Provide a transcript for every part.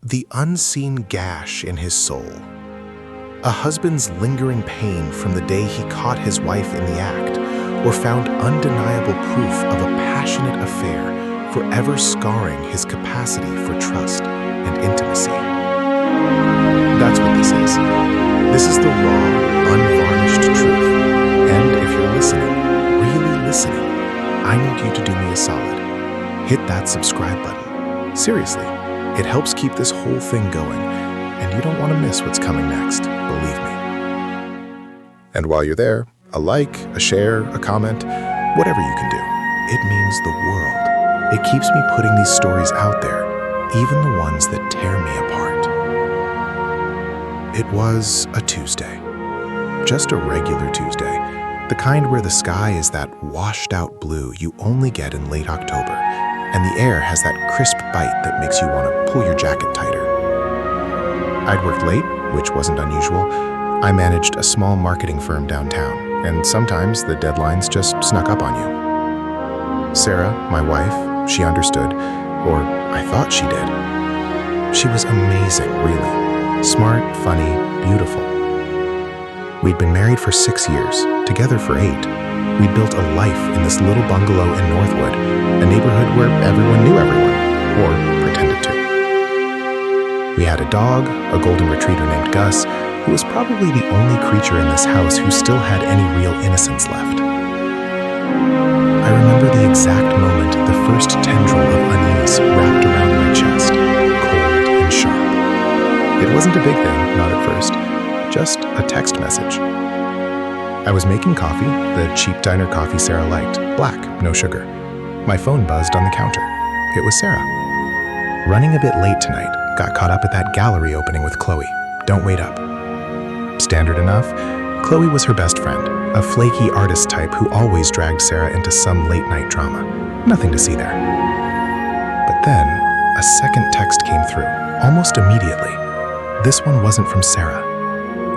The unseen gash in his soul. A husband's lingering pain from the day he caught his wife in the act, or found undeniable proof of a passionate affair, forever scarring his capacity for trust and intimacy. That's what this is. This is the raw, unvarnished truth. And if you're listening, really listening, I need you to do me a solid. Hit that subscribe button. Seriously, it helps keep this whole thing going, and you don't want to miss what's coming next, believe me. And while you're there, a like, a share, a comment, whatever you can do, it means the world. It keeps me putting these stories out there, even the ones that tear me apart. It was a Tuesday. Just a regular Tuesday. The kind where the sky is that washed-out blue you only get in late October, and the air has that crisp bite that makes you want to pull your jacket tighter. I'd worked late, which wasn't unusual. I managed a small marketing firm downtown, and sometimes the deadlines just snuck up on you. Sarah, my wife, she understood, or I thought she did. She was amazing, really. Smart, funny, beautiful. We'd been married for 6 years, together for 8. We'd built a life in this little bungalow in Northwood, a neighborhood where everyone knew everyone, or pretended to. We had a dog, a golden retriever named Gus, who was probably the only creature in this house who still had any real innocence left. I remember the exact moment the first tendril of unease wrapped around my chest, cold and sharp. It wasn't a big thing, not at first, just a text message. I was making coffee, the cheap diner coffee Sarah liked, black, no sugar. My phone buzzed on the counter. It was Sarah. Running a bit late tonight, got caught up at that gallery opening with Chloe. Don't wait up. Standard enough, Chloe was her best friend, a flaky artist type who always dragged Sarah into some late-night drama. Nothing to see there. But then, a second text came through, almost immediately. This one wasn't from Sarah.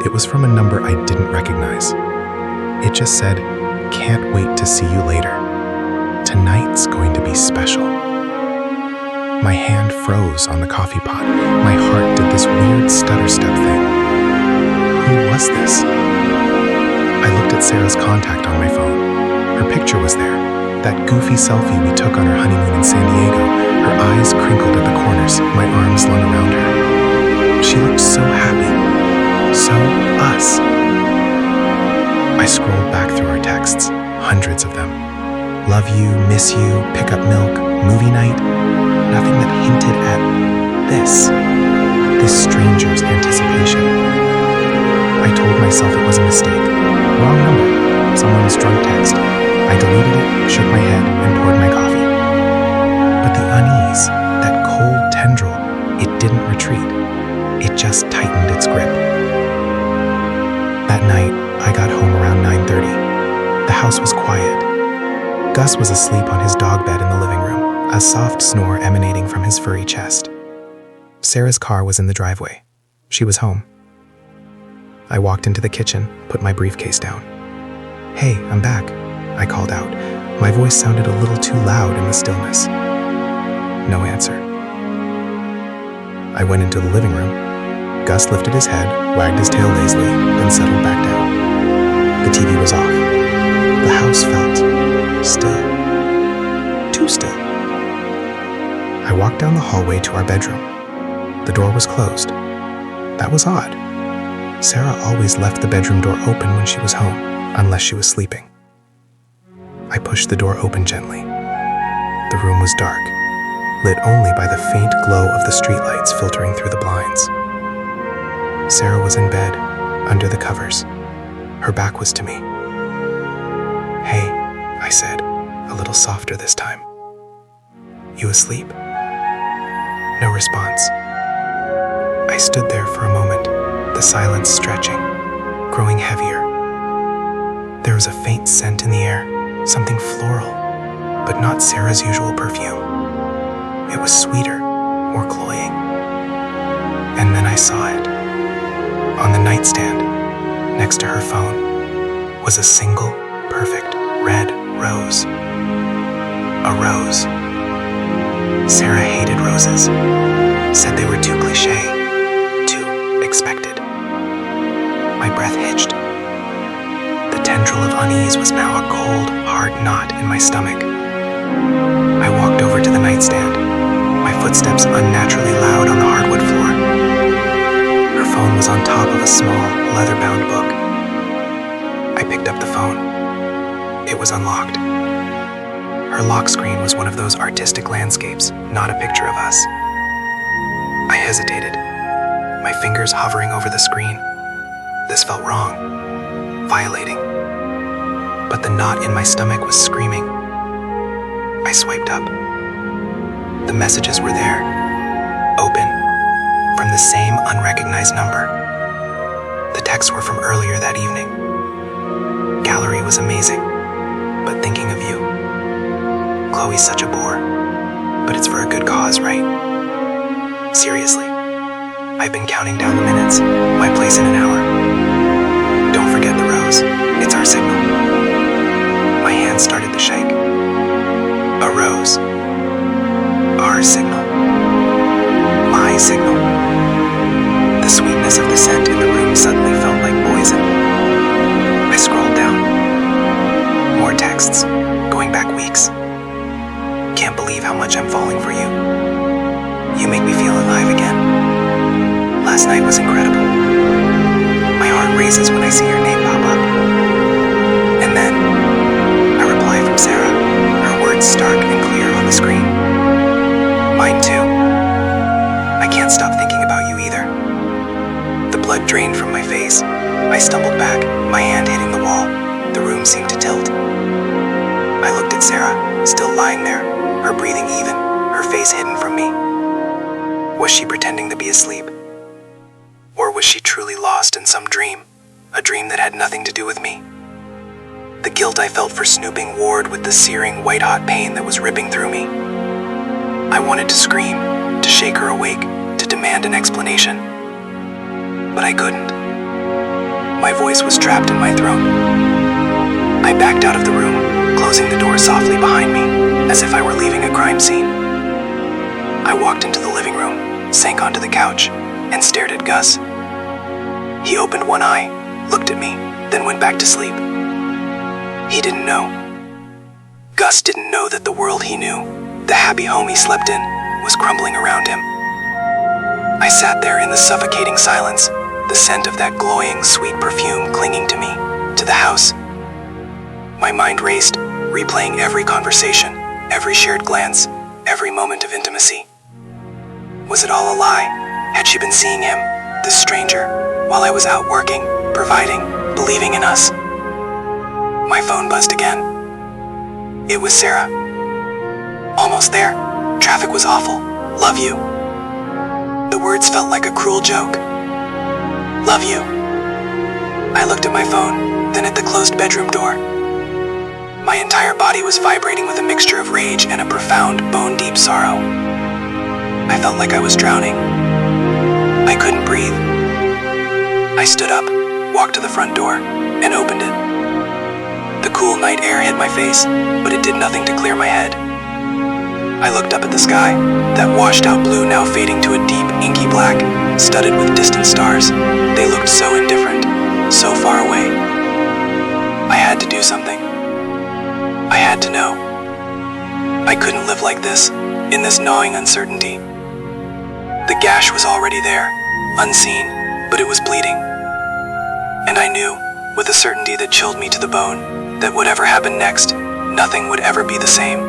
It was from a number I didn't recognize. It just said, "Can't wait to see you later. Tonight's going to be special." My hand froze on the coffee pot. My heart did this weird stutter step thing. Who was this? I looked at Sarah's contact on my phone. Her picture was there, that goofy selfie we took on our honeymoon in San Diego. Her eyes crinkled at the corners, my arms slung around her. She looked so happy, so us. I scrolled back through her texts, hundreds of them. Love you, miss you, pick up milk, movie night. Nothing that hinted at this stranger's anticipation. I told myself it was a mistake. Wrong number. Someone's drunk text. I deleted it, shook my head, and poured my coffee. But the unease, that cold tendril, it didn't retreat. It just tightened its grip. That night, I got home around 9:30. The house was quiet. Gus was asleep on his dog bed in the living room, a soft snore emanating from his furry chest. Sarah's car was in the driveway. She was home. I walked into the kitchen, put my briefcase down. "Hey, I'm back," I called out. My voice sounded a little too loud in the stillness. No answer. I went into the living room. Gus lifted his head, wagged his tail lazily, then settled back down. The TV was off. The house felt still. Too still. I walked down the hallway to our bedroom. The door was closed. That was odd. Sarah always left the bedroom door open when she was home, unless she was sleeping. I pushed the door open gently. The room was dark, lit only by the faint glow of the streetlights filtering through the blinds. Sarah was in bed, under the covers. Her back was to me. "Hey," I said, a little softer this time. "You asleep?" No response. I stood there for a moment, the silence stretching, growing heavier. There was a faint scent in the air, something floral, but not Sarah's usual perfume. It was sweeter, more cloying. And then I saw it. On the nightstand, next to her phone, was a single, perfect red rose. A rose. Sarah hated roses. said they were too cliché, too expected. My breath hitched. The tendril of unease was now a cold, hard knot in my stomach. I walked over to the nightstand, my footsteps unnaturally loud on the hardwood floor. Her phone was on top of a small, leather-bound book. I picked up the phone. It was unlocked. Her lock screen was one of those artistic landscapes, not a picture of us. I hesitated, my fingers hovering over the screen. This felt wrong, violating. But the knot in my stomach was screaming. I swiped up. The messages were there, open, from the same unrecognized number. The texts were from earlier that evening. Gallery was amazing, but thinking of you. Chloe's such a bore, but it's for a good cause, right? Seriously, I've been counting down the minutes, my place in an hour. Don't forget the rose, it's our signal. My hand started to shake. A rose. Our signal. My signal. The sweetness of the scent in the room suddenly felt like poison. I scrolled down. More texts, going back weeks. Can't believe how much I'm falling for you. You make me feel alive again. Last night was incredible. My heart races when I see your name pop up. And then, a reply from Sarah, her words stark and clear on the screen. Mine too. I can't stop thinking about you either. The blood drained from my face. I stumbled back, my hand hitting the wall. The room seemed to tilt. I looked at Sarah, still lying there, her breathing even, her face hidden from me. Was she pretending to be asleep? Or was she truly lost in some dream, a dream that had nothing to do with me? The guilt I felt for snooping warred with the searing, white-hot pain that was ripping through me. I wanted to scream, to shake her awake, to demand an explanation. But I couldn't. My voice was trapped in my throat. I backed out of the room, closing the door softly behind me, as if I were leaving a crime scene. I walked into the living room, sank onto the couch, and stared at Gus. He opened one eye, looked at me, then went back to sleep. He didn't know. Gus didn't know that the world he knew, the happy home he slept in, was crumbling around him. I sat there in the suffocating silence, the scent of that cloying, sweet perfume clinging to me, to the house. My mind raced, replaying every conversation, every shared glance, every moment of intimacy. Was it all a lie? Had she been seeing him, this stranger, while I was out working, providing, believing in us? My phone buzzed again. It was Sarah. Almost there. Traffic was awful. Love you. The words felt like a cruel joke. Love you. I looked at my phone, then at the closed bedroom door. My entire body was vibrating with a mixture of rage and a profound, bone-deep sorrow. I felt like I was drowning. I couldn't breathe. I stood up, walked to the front door, and opened it. The cool night air hit my face, but it did nothing to clear my head. I looked up at the sky, that washed-out blue now fading to a deep, inky black, studded with distant stars. They looked so indifferent, so far away. I had to do something. I had to know. I couldn't live like this, in this gnawing uncertainty. The gash was already there, unseen, but it was bleeding. And I knew, with a certainty that chilled me to the bone, that whatever happened next, nothing would ever be the same.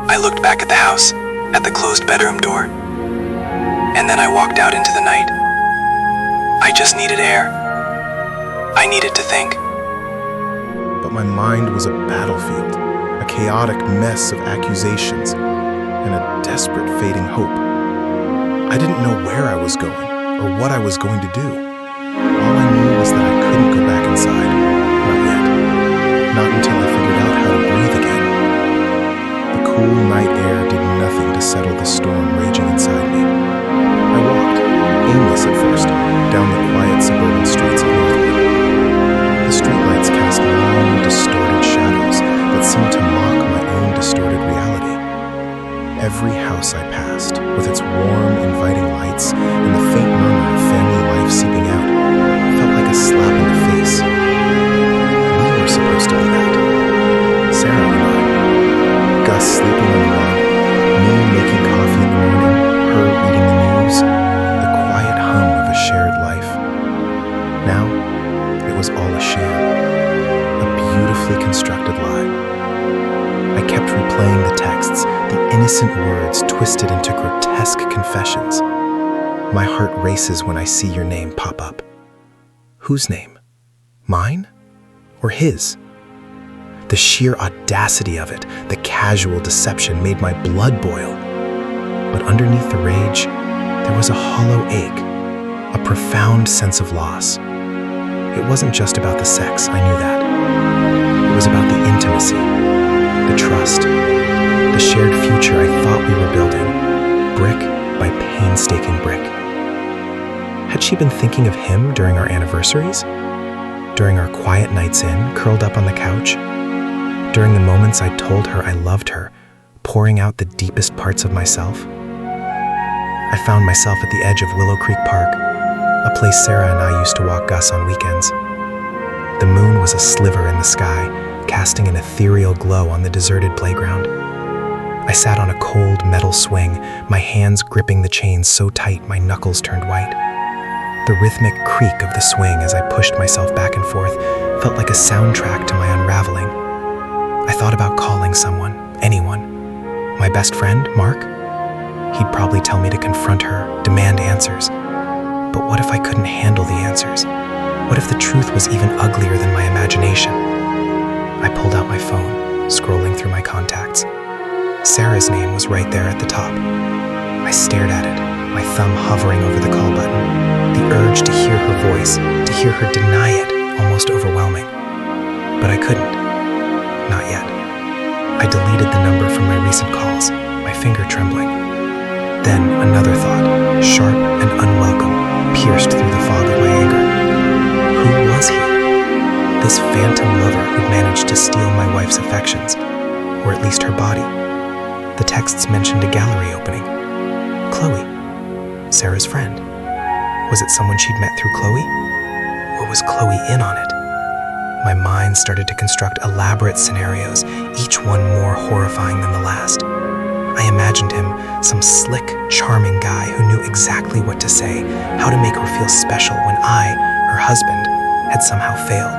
I looked back at the house, at the closed bedroom door, and then I walked out into the night. I just needed air. I needed to think. But my mind was a battlefield, a chaotic mess of accusations, and a desperate fading hope. I didn't know where I was going, or what I was going to do. All I knew was that I couldn't go back inside. Not yet. Not until I figured out how to breathe again. The cool night air did nothing to settle the storm raging inside me. I walked, aimless at first, down the quiet suburban streets of Northwood. The streetlights cast long, distorted shadows that seemed to mock my own distorted reality. Every house I passed, with its warm, innocent words twisted into grotesque confessions. My heart races when I see your name pop up. Whose name? Mine? Or his? The sheer audacity of it, the casual deception, made my blood boil. But underneath the rage, there was a hollow ache, a profound sense of loss. It wasn't just about the sex, I knew that. It was about the intimacy, the trust, the shared future I thought we were building, brick by painstaking brick. Had she been thinking of him during our anniversaries? During our quiet nights in, curled up on the couch? During the moments I told her I loved her, pouring out the deepest parts of myself? I found myself at the edge of Willow Creek Park, a place Sarah and I used to walk Gus on weekends. The moon was a sliver in the sky, casting an ethereal glow on the deserted playground. I sat on a cold metal swing, my hands gripping the chains so tight my knuckles turned white. The rhythmic creak of the swing as I pushed myself back and forth felt like a soundtrack to my unraveling. I thought about calling someone, anyone. My best friend, Mark? He'd probably tell me to confront her, demand answers. But what if I couldn't handle the answers? What if the truth was even uglier than my imagination? I pulled out my phone, scrolling through my contacts. Sarah's name was right there at the top. I stared at it, my thumb hovering over the call button, the urge to hear her voice, to hear her deny it, almost overwhelming. But I couldn't. Not yet. I deleted the number from my recent calls, my finger trembling. Then another thought, sharp and unwelcome, pierced through the fog of my anger. Who was he? This phantom lover who'd managed to steal my wife's affections, or at least her body. The texts mentioned a gallery opening. Chloe, Sarah's friend. Was it someone she'd met through Chloe? Or was Chloe in on it? My mind started to construct elaborate scenarios, each one more horrifying than the last. I imagined him some slick, charming guy who knew exactly what to say, how to make her feel special when I, her husband, had somehow failed.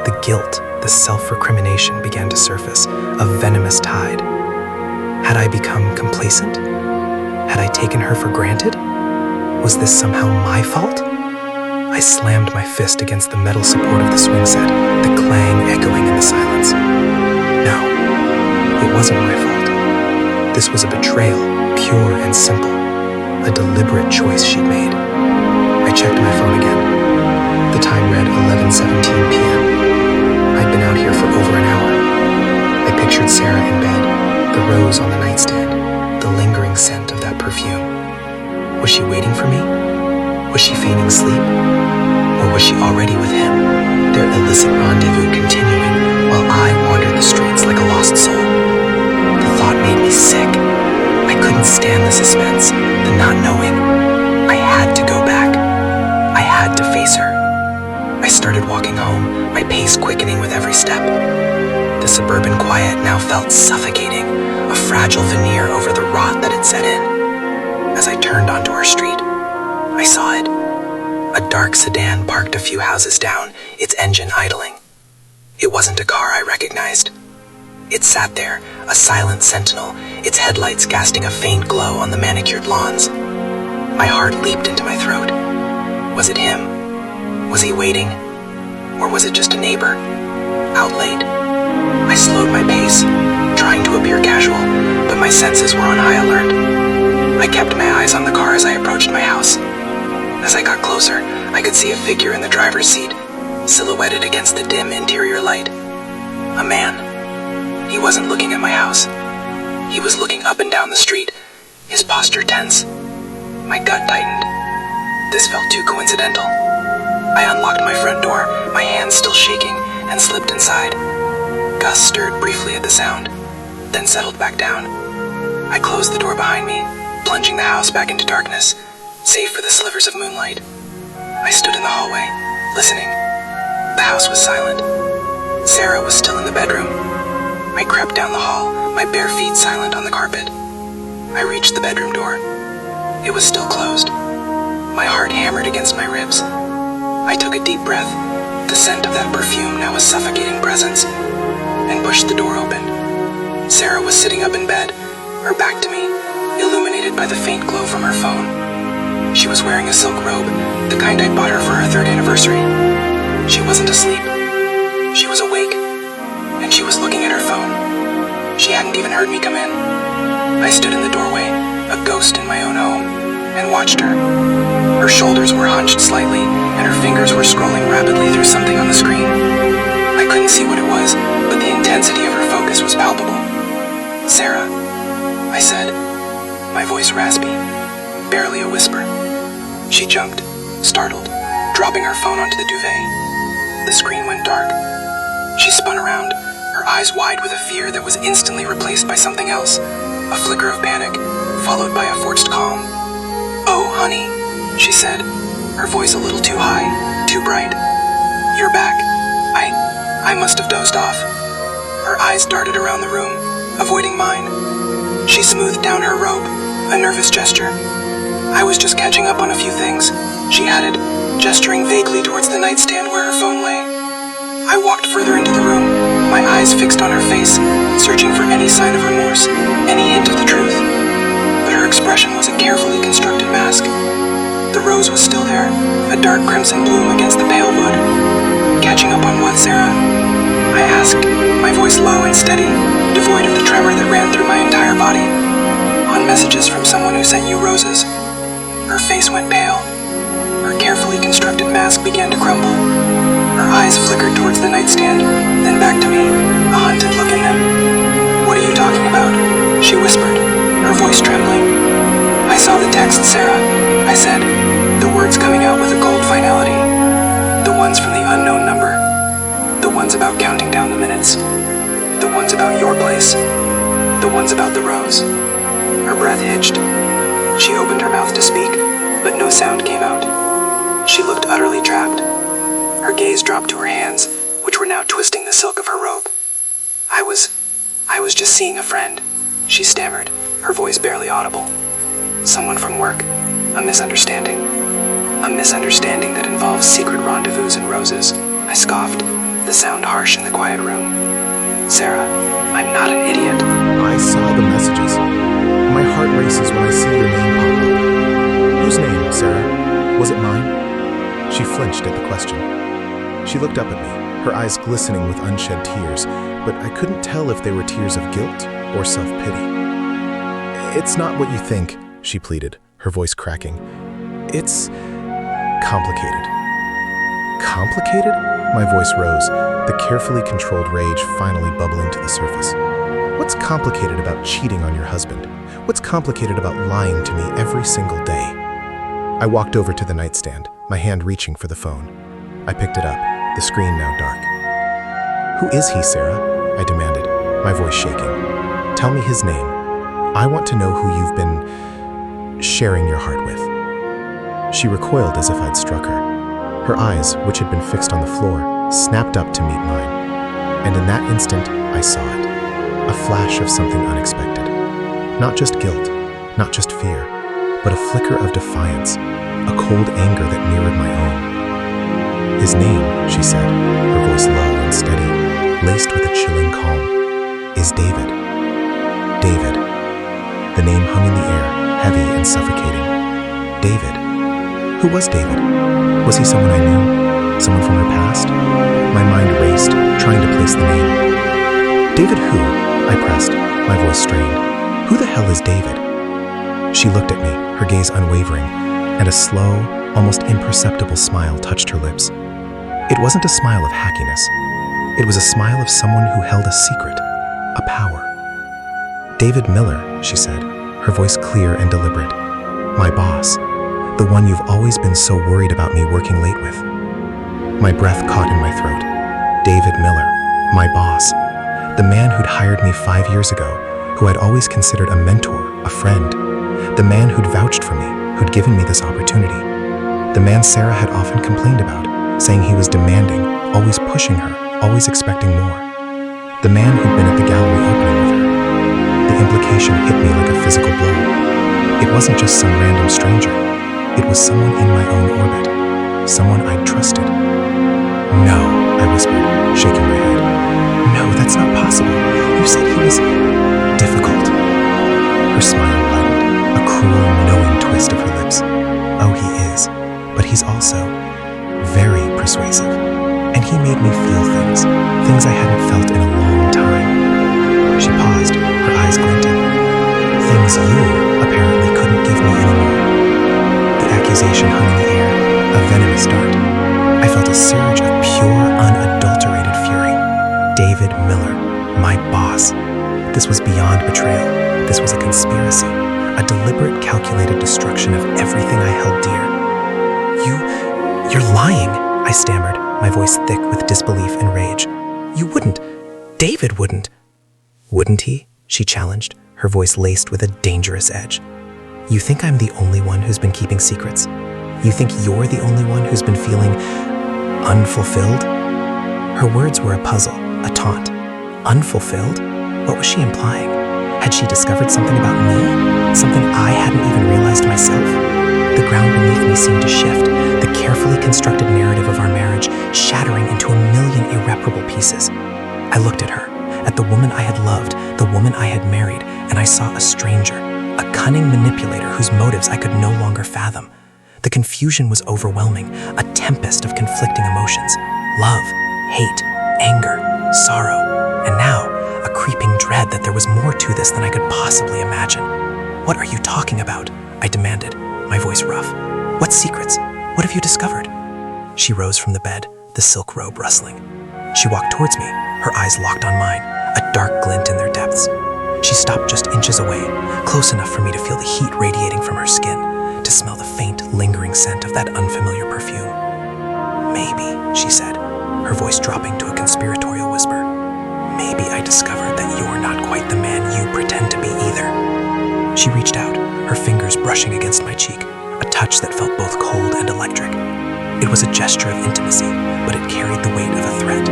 The guilt, the self-recrimination began to surface, a venomous tide. Had I become complacent? Had I taken her for granted? Was this somehow my fault? I slammed my fist against the metal support of the swing set, the clang echoing in the silence. No, it wasn't my fault. This was a betrayal, pure and simple, a deliberate choice she'd made. I checked my phone again. The time read 11:17 p.m. I'd been out here for over an hour. I pictured Sarah in bed, the rose on the nightstand, the lingering scent of that perfume. Was she waiting for me? Was she feigning sleep? Or was she already with him, their illicit rendezvous continuing while I wandered the streets like a lost soul? The thought made me sick. I couldn't stand the suspense, the not knowing. I had to go back. I had to face her. I started walking home, my pace quickening with every step. The suburban quiet now felt suffocating, a fragile veneer over the rot that had set in. As I turned onto our street, I saw it. A dark sedan parked a few houses down, its engine idling. It wasn't a car I recognized. It sat there, a silent sentinel, its headlights casting a faint glow on the manicured lawns. My heart leaped into my throat. Was it him? Was he waiting? Or was it just a neighbor? Out late. I slowed my pace, trying to appear casual, but my senses were on high alert. I kept my eyes on the car as I approached my house. As I got closer, I could see a figure in the driver's seat, silhouetted against the dim interior light. A man. He wasn't looking at my house. He was looking up and down the street, his posture tense. My gut tightened. This felt too coincidental. I unlocked my front door, my hands still shaking, and slipped inside. Gus stirred briefly at the sound, then settled back down. I closed the door behind me, plunging the house back into darkness, save for the slivers of moonlight. I stood in the hallway, listening. The house was silent. Sarah was still in the bedroom. I crept down the hall, my bare feet silent on the carpet. I reached the bedroom door. It was still closed. My heart hammered against my ribs. I took a deep breath, the scent of that perfume now a suffocating presence, and pushed the door open. Sarah was sitting up in bed, her back to me, illuminated by the faint glow from her phone. She was wearing a silk robe, the kind I bought her for her 3rd anniversary. She wasn't asleep. She was awake, and she was looking at her phone. She hadn't even heard me come in. I stood in the doorway, a ghost in my own home, and watched her. Her shoulders were hunched slightly, and her fingers were scrolling rapidly through something on the screen. I couldn't see what it was, but the intensity of her focus was palpable. "Sarah," I said, my voice raspy, barely a whisper. She jumped, startled, dropping her phone onto the duvet. The screen went dark. She spun around, her eyes wide with a fear that was instantly replaced by something else, a flicker of panic, followed by a forced calm. "Oh, honey," she said, her voice a little too high, too bright. "You're back. I must have dozed off." Her eyes darted around the room, avoiding mine. She smoothed down her robe, a nervous gesture. "I was just catching up on a few things," she added, gesturing vaguely towards the nightstand where her phone lay. I walked further into the room, my eyes fixed on her face, searching for any sign of remorse, any hint of the truth. But her expression was a carefully constructed mask. The rose was still there, a dark crimson bloom against the pale wood. "Catching up on what, Sarah?" I asked, my voice low and steady, devoid of the tremor that ran through my entire body. "On messages from someone who sent you roses." Her face went pale. Her carefully constructed mask began to crumble. Her eyes flickered towards the nightstand, then back to me, a hunted look in them. "What are you talking about?" she whispered, her voice trembling. "I saw the text, Sarah," I said, the words coming out with a cold finality. "The ones from the unknown number. The ones about counting down the minutes. The ones about your place. The ones about the rose." Her breath hitched. She opened her mouth to speak, but no sound came out. She looked utterly trapped. Her gaze dropped to her hands, which were now twisting the silk of her robe. I was just seeing a friend," she stammered, her voice barely audible. "Someone from work. A misunderstanding. A misunderstanding that involves secret rendezvous and roses," I scoffed, the sound harsh in the quiet room. "Sarah, I'm not an idiot." I saw the messages. My heart races when I see your name pop up. "Whose name, Sarah? Was it mine?" She flinched at the question. She looked up at me, her eyes glistening with unshed tears, but I couldn't tell if they were tears of guilt or self-pity. "It's not what you think," she pleaded, her voice cracking. "It's complicated." "Complicated?" My voice rose, the carefully controlled rage finally bubbling to the surface. "What's complicated about cheating on your husband? What's complicated about lying to me every single day?" I walked over to the nightstand, my hand reaching for the phone. I picked it up, the screen now dark. "Who is he, Sarah?" I demanded, my voice shaking. "Tell me his name. I want to know who you've been sharing your heart with." She recoiled as if I'd struck her. Her eyes, which had been fixed on the floor, snapped up to meet mine. And in that instant, I saw it. A flash of something unexpected. Not just guilt, not just fear, but a flicker of defiance, a cold anger that mirrored my own. "His name," she said, her voice low and steady, laced with a chilling calm, "is David." David. The name hung in the air, heavy and suffocating. David. Who was David? Was he someone I knew? Someone from her past? My mind raced, trying to place the name. "David who?" I pressed, my voice strained. "Who the hell is David?" She looked at me, her gaze unwavering, and a slow, almost imperceptible smile touched her lips. It wasn't a smile of hackiness. It was a smile of someone who held a secret, a power. "David Miller," she said, her voice clear and deliberate. "My boss. The one you've always been so worried about me working late with." My breath caught in my throat. David Miller, my boss. The man who'd hired me 5 years ago, who I'd always considered a mentor, a friend. The man who'd vouched for me, who'd given me this opportunity. The man Sarah had often complained about, saying he was demanding, always pushing her, always expecting more. The man who'd been at the gallery opening with her. The implication hit me like a physical blow. It wasn't just some random stranger. It was someone in my own orbit, someone I'd trusted. "No," I whispered, shaking my head. "No, that's not possible. You said he was difficult." Her smile widened, a cruel, knowing twist of her lips. Oh, he is, but he's also very persuasive. And he made me feel things I hadn't felt in a long time. She paused, her eyes glinting. Things you apparently couldn't give me anymore. The accusation hung in the air, a venomous dart. I felt a surge of pure, unadulterated fury. David Miller, my boss. This was beyond betrayal. This was a conspiracy, a deliberate, calculated destruction of everything I held dear. You're lying, I stammered, my voice thick with disbelief and rage. You wouldn't. David wouldn't. Wouldn't he? She challenged, her voice laced with a dangerous edge. You think I'm the only one who's been keeping secrets? You think you're the only one who's been feeling unfulfilled? Her words were a puzzle, a taunt. Unfulfilled? What was she implying? Had she discovered something about me? Something I hadn't even realized myself? The ground beneath me seemed to shift, the carefully constructed narrative of our marriage shattering into a million irreparable pieces. I looked at her, at the woman I had loved, the woman I had married, and I saw a stranger, a cunning manipulator whose motives I could no longer fathom. The confusion was overwhelming, a tempest of conflicting emotions. Love, hate, anger, sorrow, and now a creeping dread that there was more to this than I could possibly imagine. What are you talking about? I demanded, my voice rough. What secrets? What have you discovered? She rose from the bed, the silk robe rustling. She walked towards me, her eyes locked on mine, a dark glint in their depths. She stopped just inches away, close enough for me to feel the heat radiating from her skin, to smell the faint, lingering scent of that unfamiliar perfume. Maybe, she said, her voice dropping to a conspiratorial whisper. Maybe I discovered that you're not quite the man you pretend to be either. She reached out, her fingers brushing against my cheek, a touch that felt both cold and electric. It was a gesture of intimacy, but it carried the weight of a threat.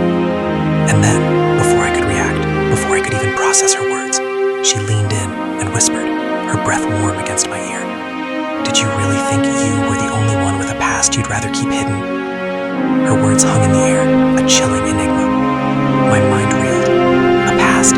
And then, before I could react, before I could even process her words, she leaned in and whispered, her breath warm against my ear. Did you really think you were the only one with a past you'd rather keep hidden? Her words hung in the air, a chilling enigma. My mind reeled. A past?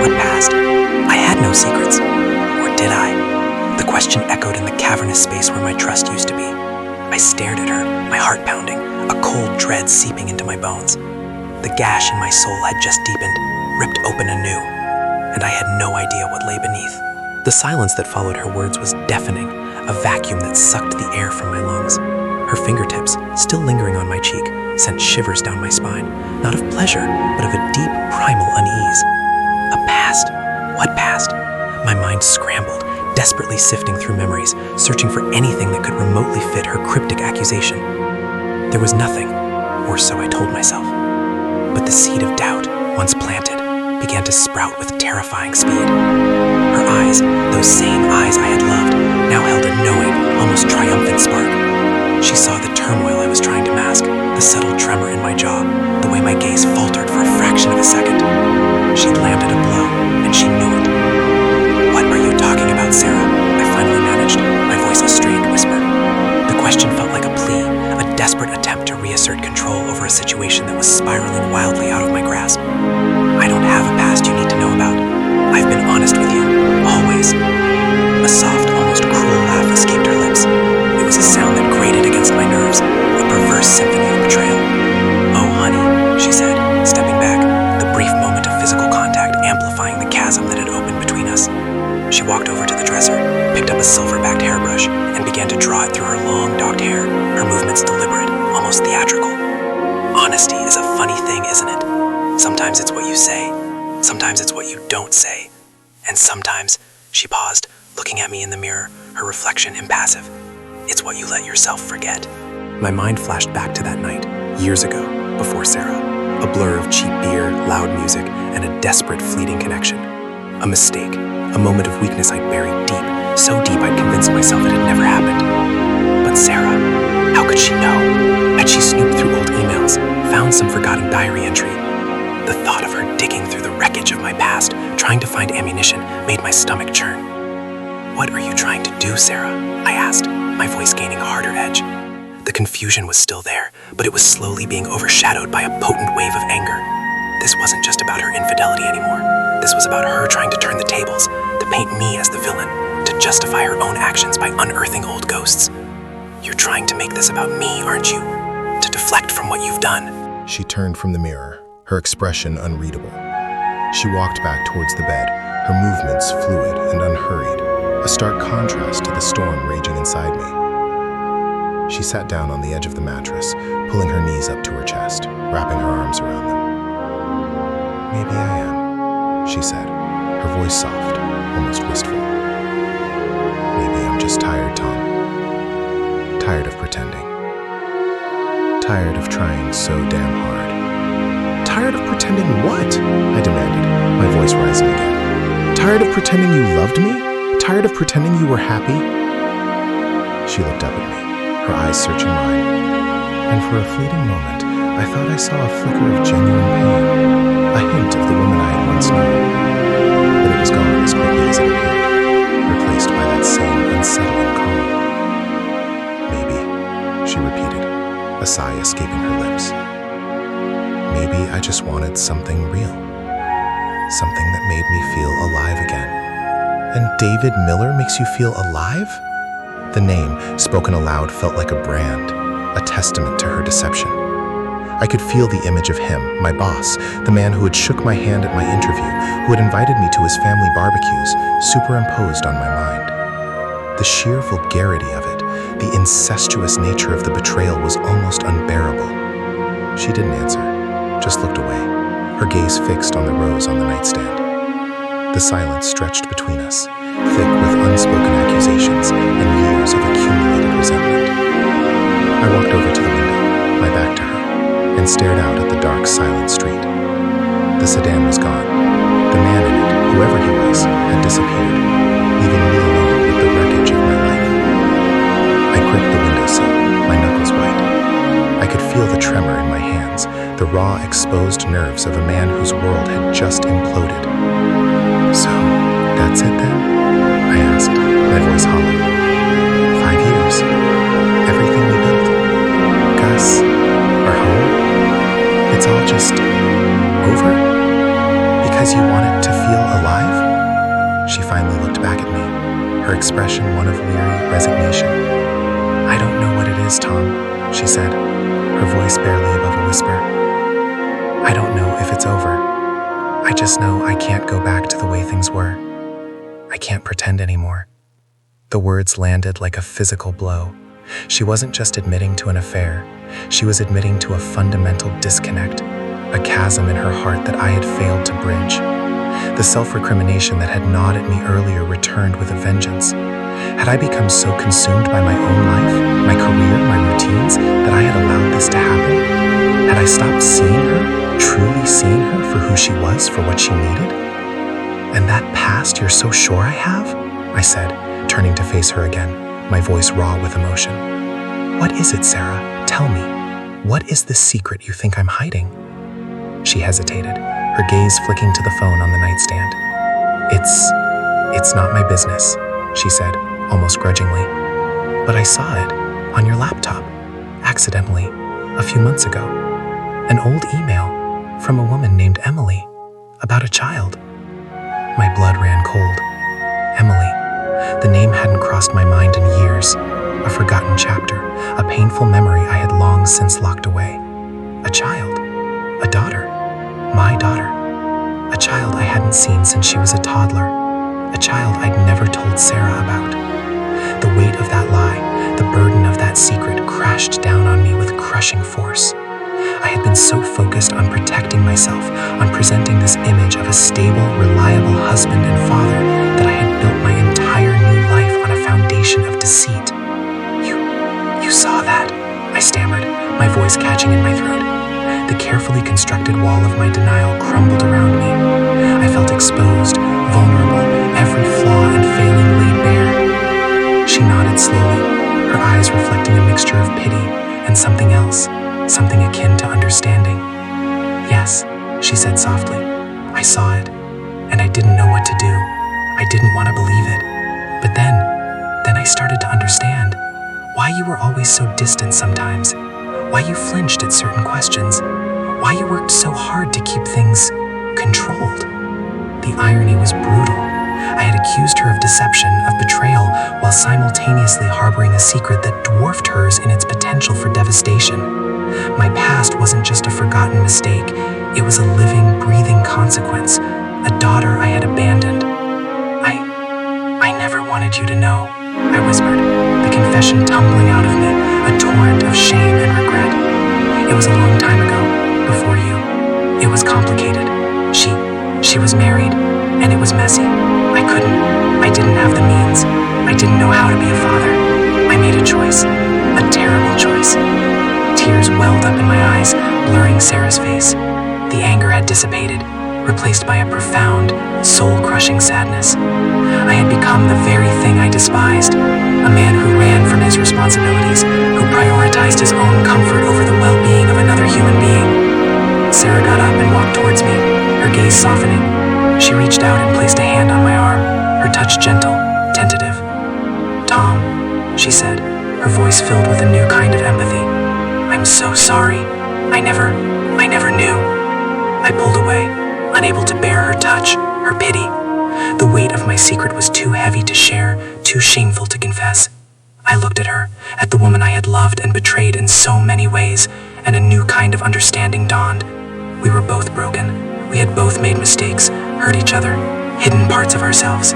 What past? I had no secrets. Or did I? The question echoed in the cavernous space where my trust used to be. I stared at her, my heart pounding, a cold dread seeping into my bones. The gash in my soul had just deepened, ripped open anew, and I had no idea what lay beneath. The silence that followed her words was deafening, a vacuum that sucked the air from my lungs. Her fingertips, still lingering on my cheek, sent shivers down my spine, not of pleasure, but of a deep, primal unease. A past? What past? My mind scrambled, desperately sifting through memories, searching for anything that could remotely fit her cryptic accusation. There was nothing, or so I told myself. But the seed of doubt, once planted, began to sprout with terrifying speed. Her eyes, those same eyes I had loved, now held a knowing, almost triumphant spark. She saw the turmoil I was trying to mask, the subtle tremor in my jaw, the way my gaze faltered for a fraction of a second. She'd landed a blow, and she knew it. What are you talking about, Sarah? I finally managed, my voice a strained whisper. The question felt like a plea, a desperate attempt to reassert control over a situation that was spiraling wildly out of my grasp. I don't have a past you need to know about. I've been honest with you, always. A soft, almost cruel laugh escaped her lips. It was a sound that grated against my nerves, a perverse symphony of betrayal. Oh, honey, she said, stepping back, the brief moment of physical contact amplifying the chasm that had opened between us. She walked over to the dresser, picked up a silver-backed hairbrush, and began to draw it through her long, docked hair, her movements deliberate, almost theatrical. Honesty is a funny thing, isn't it? Sometimes it's what you say, sometimes it's what you don't say, and sometimes, she paused, looking at me in the mirror, her reflection impassive, it's what you let yourself forget. My mind flashed back to that night, years ago, before Sarah, a blur of cheap beer, loud music, and a desperate fleeting connection. A mistake, a moment of weakness I'd buried deep, so deep I'd convinced myself it had never happened. But Sarah, how could she know? Had she snooped through old emails, found some forgotten diary entry? The thought of her digging through the wreckage of my past, trying to find ammunition, made my stomach churn. What are you trying to do, Sarah? I asked, my voice gaining a harder edge. The confusion was still there, but it was slowly being overshadowed by a potent wave of anger. This wasn't just about her infidelity anymore. This was about her trying to turn the tables, the to paint me as the villain, to justify her own actions by unearthing old ghosts. You're trying to make this about me, aren't you? To deflect from what you've done. She turned from the mirror, her expression unreadable. She walked back towards the bed, her movements fluid and unhurried, a stark contrast to the storm raging inside me. She sat down on the edge of the mattress, pulling her knees up to her chest, wrapping her arms around them. "Maybe I am," she said, her voice soft, almost wistful. "Maybe I'm just tired, Tom. Tired of pretending. Tired of trying so damn hard." "Tired of pretending what?" I demanded, my voice rising again. "Tired of pretending you loved me? Tired of pretending you were happy?" She looked up at me, her eyes searching mine, and for a fleeting moment, I thought I saw a flicker of genuine pain, a hint of the woman I had once known. But it was gone as quickly as it appeared, replaced by that same unsettling calm. "Maybe," she repeated, a sigh escaping her lips. "Maybe I just wanted something real. Something that made me feel alive again." "And David Miller makes you feel alive?" The name, spoken aloud, felt like a brand, a testament to her deception. I could feel the image of him, my boss, the man who had shook my hand at my interview, who had invited me to his family barbecues, superimposed on my mind. The sheer vulgarity of it, the incestuous nature of the betrayal was almost unbearable. She didn't answer, just looked away, her gaze fixed on the rose on the nightstand. The silence stretched between us, thick with unspoken accusations and years of accumulated resentment. I walked over to the window, my back to her, and stared out at the dark, silent street. The sedan was gone. The man in it, whoever he was, had disappeared, leaving me alone with the wreckage of my life. I gripped the windowsill, my knuckles white. I could feel the tremor in my hands, the raw, exposed nerves of a man whose world had just imploded. "So, that's it then?" I asked, my voice hollow. 5 years. Everything we built. Gus, our home. It's all just over? Because you wanted to feel alive?" She finally looked back at me, her expression one of weary resignation. "I don't know what it is, Tom," she said, her voice barely above a whisper. "I don't know if it's over. I just know I can't go back to the way things were. I can't pretend anymore." The words landed like a physical blow. She wasn't just admitting to an affair. She was admitting to a fundamental disconnect, a chasm in her heart that I had failed to bridge. The self-recrimination that had gnawed at me earlier returned with a vengeance. Had I become so consumed by my own life, my career, my routines, that I had allowed this to happen? Had I stopped seeing her, truly seeing her for who she was, for what she needed? "And that past you're so sure I have?" I said, turning to face her again, my voice raw with emotion. "What is it, Sarah? Tell me. What is the secret you think I'm hiding?" She hesitated, her gaze flicking to the phone on the nightstand. It's not my business," she said, almost grudgingly. "But I saw it on your laptop, accidentally, a few months ago. An old email from a woman named Emily, about a child." My blood ran cold. Emily. The name hadn't crossed my mind in years. A forgotten chapter, a painful memory I had long since locked away. A child. A daughter. My daughter. A child I hadn't seen since she was a toddler. A child I'd never told Sarah about. The weight of that lie, the burden of that secret crashed down on me with crushing force. I had been so focused on protecting myself, on presenting this image of a stable, reliable husband and father, that I had built my entire new life on a foundation of deceit. You saw that?" I stammered, my voice catching in my throat. The carefully constructed wall of my denial crumbled around me. I felt exposed, vulnerable, every flaw and failing laid bare. She nodded slowly, her eyes reflecting a mixture of pity and something else, something akin to understanding. "Yes," she said softly, "I saw it, and I didn't know what to do. I didn't want to believe it. But then I started to understand why you were always so distant sometimes, why you flinched at certain questions, why you worked so hard to keep things controlled." The irony was brutal, I had accused her of deception, of betrayal, while simultaneously harboring a secret that dwarfed hers in its potential for devastation. My past wasn't just a forgotten mistake, it was a living, breathing consequence, a daughter I had abandoned. I never wanted you to know, I whispered, the confession tumbling out of me, a torrent of shame and regret. It was a long time ago, before you. It was complicated. She was married, and it was messy. I didn't have the means. I didn't know how to be a father. I made a choice, a terrible choice. Tears welled up in my eyes, blurring Sarah's face. The anger had dissipated, replaced by a profound, soul-crushing sadness. I had become the very thing I despised, a man who ran from his responsibilities, who prioritized his own comfort over the well-being of another human being. Sarah got up and walked towards me, her gaze softening. She reached out and placed a hand on my arm, her touch gentle, tentative. "Tom," she said, her voice filled with a new kind of empathy. "I'm so sorry. I never knew." I pulled away, unable to bear her touch, her pity. The weight of my secret was too heavy to share, too shameful to confess. I looked at her, at the woman I had loved and betrayed in so many ways, and a new kind of understanding dawned. We were both broken. We had both made mistakes, hurt each other, hidden parts of ourselves.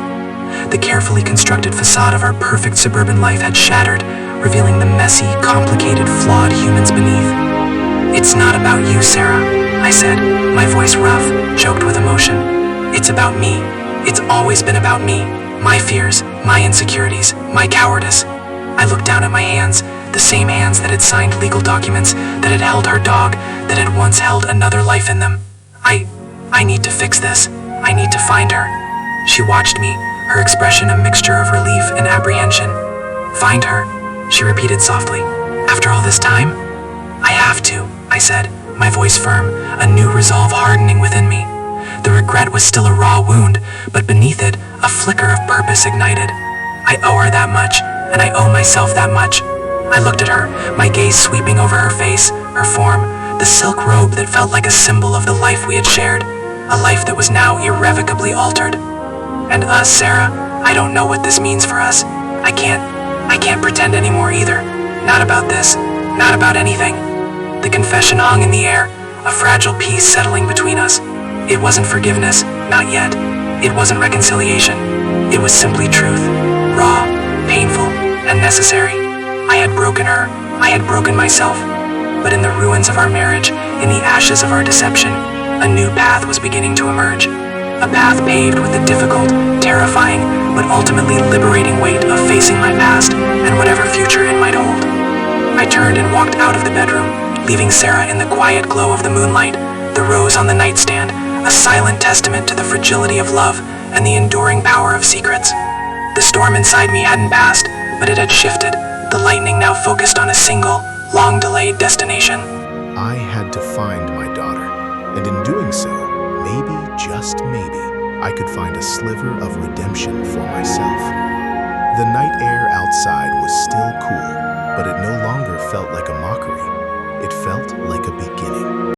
The carefully constructed facade of our perfect suburban life had shattered, revealing the messy, complicated, flawed humans beneath. "It's not about you, Sarah," I said, my voice rough, choked with emotion. "It's about me. It's always been about me. My fears, my insecurities, my cowardice." I looked down at my hands, the same hands that had signed legal documents, that had held her dog, that had once held another life in them. I need to fix this. I need to find her." She watched me, her expression a mixture of relief and apprehension. "Find her?" she repeated softly. "After all this time?" "I have to," I said, my voice firm, a new resolve hardening within me. The regret was still a raw wound, but beneath it, a flicker of purpose ignited. I owe her that much, and I owe myself that much. I looked at her, my gaze sweeping over her face, her form, the silk robe that felt like a symbol of the life we had shared, a life that was now irrevocably altered. "And us, Sarah, I don't know what this means for us. I can't pretend anymore either. Not about this, not about anything." The confession hung in the air, a fragile peace settling between us. It wasn't forgiveness, not yet. It wasn't reconciliation. It was simply truth, raw, painful, and necessary. I had broken her, I had broken myself. But in the ruins of our marriage, in the ashes of our deception, a new path was beginning to emerge. A path paved with the difficult, terrifying, but ultimately liberating weight of facing my past and whatever future it might hold. I turned and walked out of the bedroom, leaving Sarah in the quiet glow of the moonlight, the rose on the nightstand, a silent testament to the fragility of love and the enduring power of secrets. The storm inside me hadn't passed, but it had shifted, the lightning now focused on a single, long-delayed destination. I had to find my daughter, and in doing so, maybe, just maybe, I could find a sliver of redemption for myself. The night air outside was still cool, but it no longer felt like a mockery. It felt like a beginning.